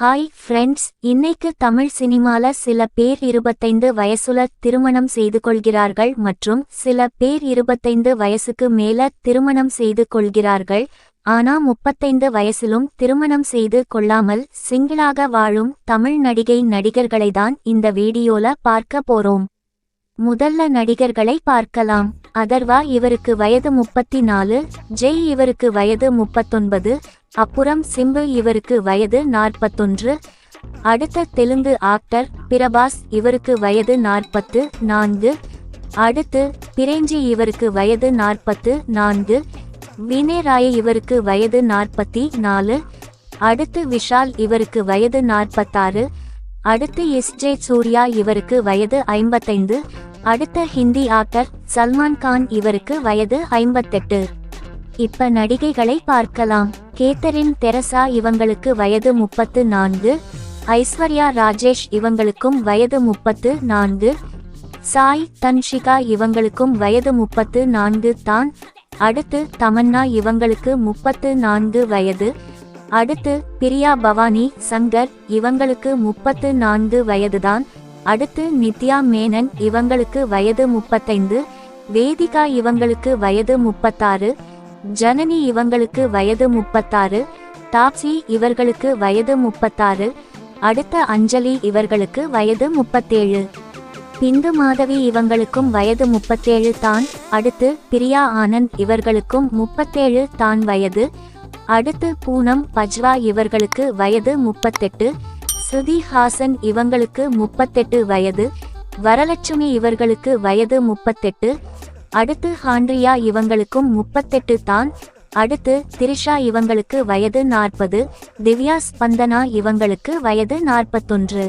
Hi friends, இன்னைக்கு தமிழ் சினிமால சில பேர் 25 வயசுல திருமணம் செய்து கொள்கிறார்கள் மற்றும் சில பேர் 25 வயசுக்கு மேல திருமணம் செய்து கொள்கிறார்கள். ஆனா 35 வயசிலும் திருமணம் செய்து கொள்ளாமல் சிங்கிளாக வாழும் தமிழ் நடிகர்களை தான் இந்த வீடியோல பார்க்க போறோம். முதல்ல நடிகர்களை பார்க்கலாம். அதர்வா, இவருக்கு வயது 34. ஜெய், இவருக்கு வயது 39. அப்புறம் சிம்பு, இவருக்கு வயது 41. அடுத்த தெலுங்கு ஆக்டர் பிரபாஸ், இவருக்கு வயது 44. அடுத்து பிரேஞ்சி, இவருக்கு வயது 44. வினய் ராய், இவருக்கு வயது 44. அடுத்து விஷால், இவருக்கு வயது 46. அடுத்து எஸ்.ஜே. சூர்யா, இவருக்கு வயது 55. அடுத்த ஹிந்தி ஆக்டர் சல்மான் கான், இவருக்கு வயது 58. இப்ப நடிகைகளை பார்க்கலாம். கேத்தரின் தெரசா, இவங்களுக்கு வயது 34. ஐஸ்வர்யா ராஜேஷ், இவங்களுக்கும் வயது 34. சாய் தன்ஷிகா, இவங்களுக்கும் வயது 34 தான். அடுத்து தமன்னா, இவங்களுக்கு 34 வயது. அடுத்து பிரியா பவானி சங்கர், இவங்களுக்கு 34 வயதுதான். அடுத்து நித்யா மேனன், இவங்களுக்கு வயது 35. வேதிகா, இவங்களுக்கு வயது 36. ஜனனி, இவங்களுக்கு வயது 36. டாப்ஸி, இவர்களுக்கு வயது 36. அடுத்த அஞ்சலி, இவர்களுக்கு வயது 37. பிந்து மாதவி, இவங்களுக்கும் வயது 37 தான். அடுத்து பிரியா ஆனந்த், இவர்களுக்கும் 37 தான் வயது. அடுத்து பூனம் பஜ்வா, இவர்களுக்கு வயது 38. ஸ்ருதி ஹாசன், இவங்களுக்கு 38 வயது. வரலட்சுமி, இவர்களுக்கு வயது 38. அடுத்து ஹாண்ட்ரியா, இவங்களுக்கும் 38 தான். அடுத்து திரிஷா, இவங்களுக்கு வயது 40. திவ்யா ஸ்பந்தனா, இவங்களுக்கு வயது 41.